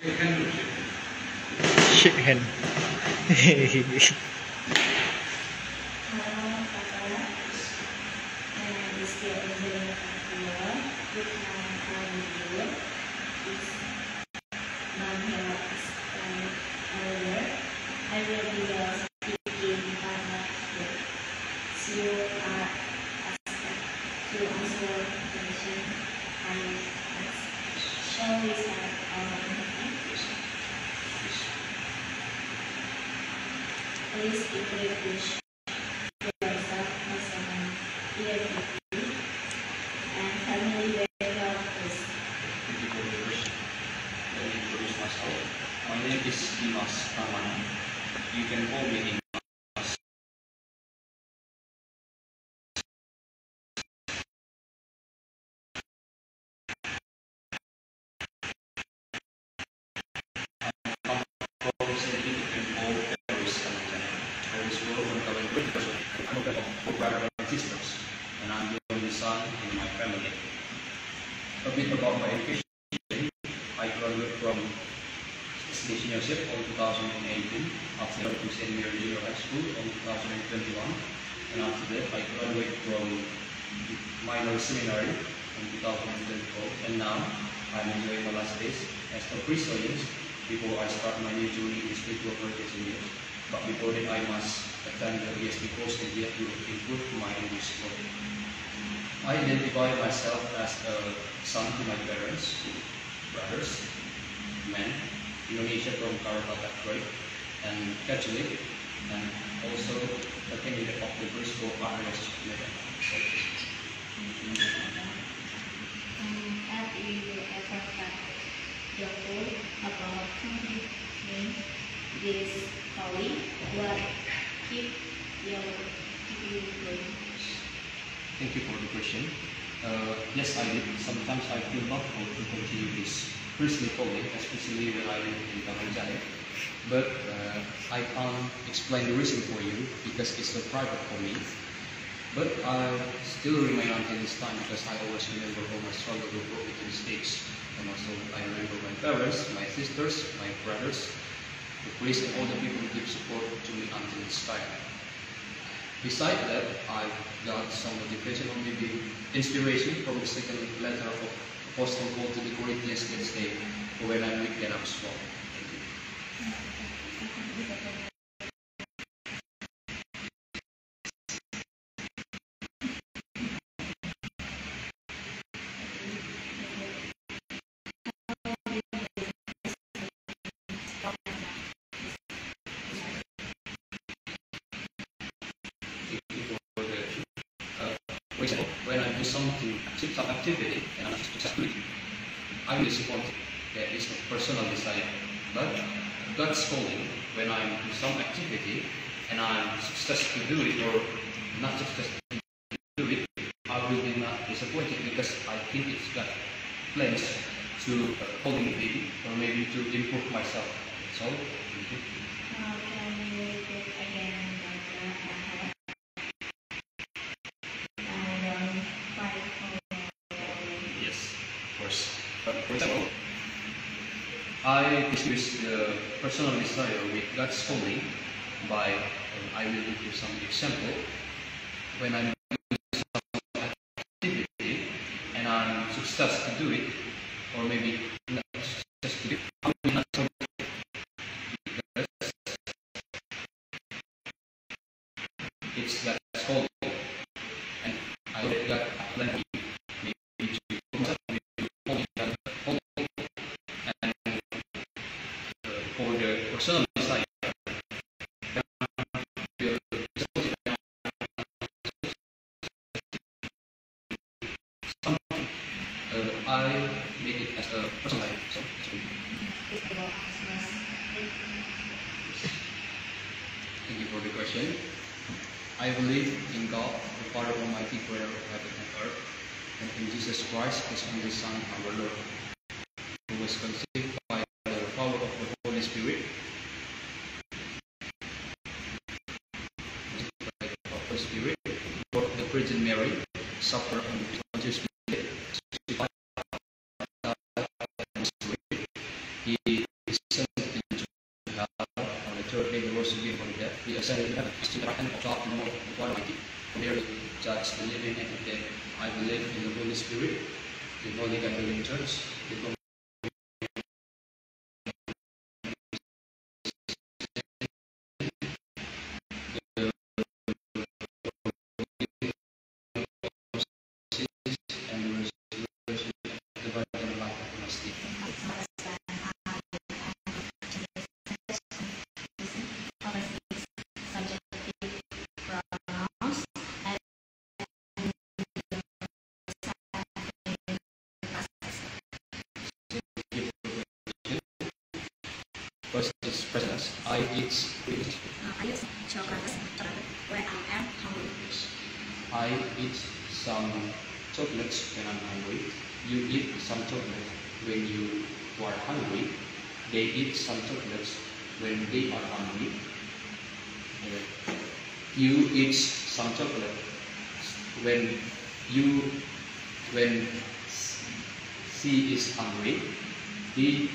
Shake hand. Shall we start our introduction? Please introduce yourself as an identity and family background, please. Thank you for the question. Let me introduce myself. My name is Dimas Pramana. You can call me Dimas. I'm a brother and sisters, and I'm the only son in my family. A bit about my education. I graduated from Seniorship in 2018, after to St. Mary Junior High School in 2021, and after that I graduated from minor seminary in 2024, and now I'm enjoying my last days as a Christian before I start my new journey in spiritual practice in India. But before that, I must attend the BSc course in India to improve my English learning. I identify myself as a son to my parents, brothers, men, Indonesia from Karawata tribe, and Catholic, and also a candidate of the British for Partners Medan. Have you ever had the thought about completing this calling? What keep you going? Thank you for the question. Yes, I did. Sometimes I feel doubtful to continue this priestly calling, especially when I live in Kamanjaya. But I can't explain the reason for you because it's so private for me. But I still remain until this time because I always remember all my struggle with broken mistakes. And also I remember my parents, my sisters, my brothers, the priest and all the people who give support to me until this time. Besides that, I got some motivation or maybe inspiration from the second letter of Apostle Paul to the Corinthians that say, "For when I'm weak, then I'm strong." For example, when I do some activity and I'm successful, I will support it. That is a personal desire. But God's calling, when I do some activity and I'm successful to do it or not successful to do it, I will be not disappointed because I think it's God's plans to calling me or maybe to improve myself. So, thank you. Can you repeat again Yes, of course. For example, I distinguish the personal desire with God's calling by, I will give you some example. When I'm doing some activity and I'm successful to do it, or maybe not successful to do it, I will not so because it's God's calling, and I know that God planned for you. Maybe to for the personal desire, I make it as a personal life. So, thank you for the question. I believe in God, the Father Almighty, Creator of heaven and earth, and in Jesus Christ, His only Son, our Lord, who was conceived by the power of the Holy Spirit, born of the Virgin Mary, suffered under Pontius Pilate, crucified, and buried. He On the third day, we rose again from the dead. He ascended to heaven, is to the right hand of God, the God Almighty. From there, to judge the living and the dead. I believe in the Holy Spirit, the Holy Catholic Church, the first is presence. I eat chocolate when I am hungry. I eat some chocolates when I'm hungry. You eat some chocolate when you are hungry. They eat some chocolates when they are hungry. You eat some chocolate when she is hungry. He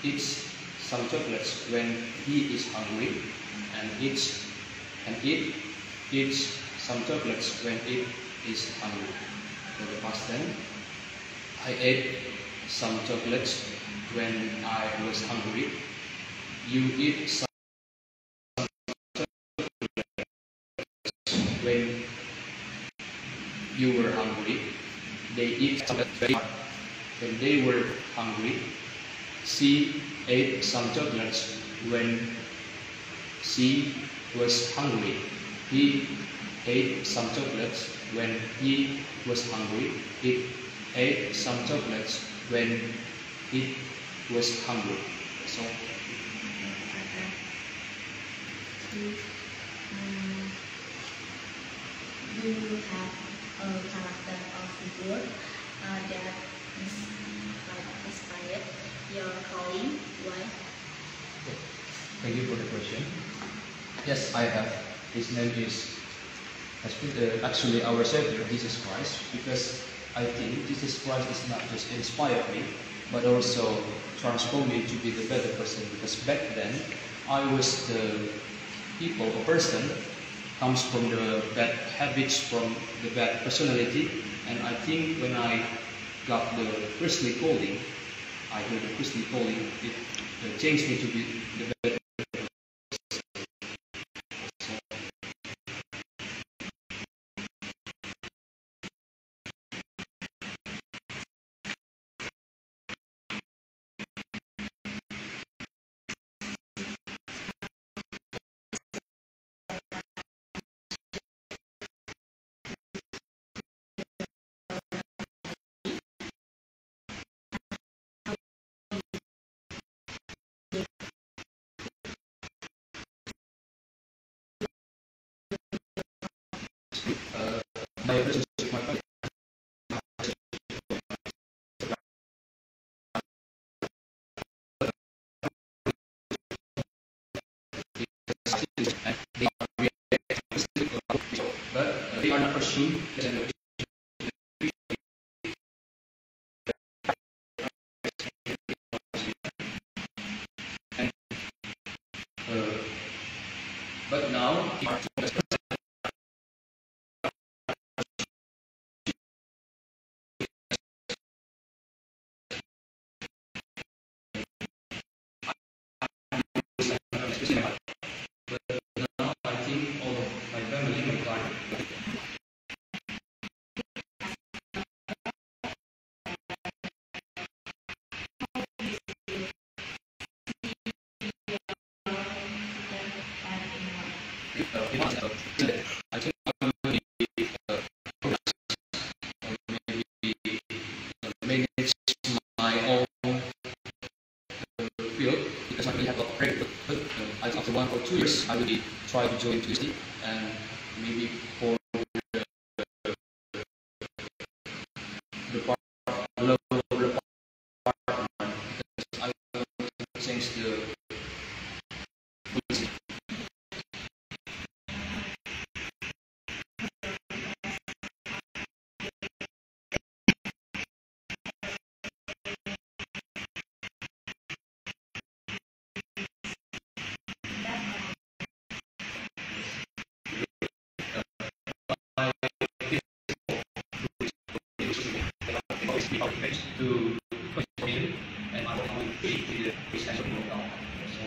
eats some chocolates when he is hungry, and it eats some chocolates when it is hungry. For the past tense, I ate some chocolates when I was hungry. You eat some chocolates when you were hungry. They eat chocolate when they were hungry. She ate some chocolates when she was hungry. He ate some chocolates when he was hungry. It ate some chocolates when it was hungry. So, you have a character or figure that inspired your calling. Why? thank you for the question. Yes, I have. His name is actually our Savior, Jesus Christ, because I think Jesus Christ is not just inspired me, but also transformed me to be the better person. Because back then, I was the person comes from the bad habits, from the bad personality, and I think when I got the priestly calling, I heard the priestly calling, it changed me to be the better. My relationship with my family. But they are not pursuing the generation. But now, I think all of my family, my partner, I think I will be maybe manage my own field because I really have a lot of credit. But I think after 1 or 2 years, I will be try to join TUSD and maybe for the part lower department because I will change the policy. to question and I will speak to the business of the local. So,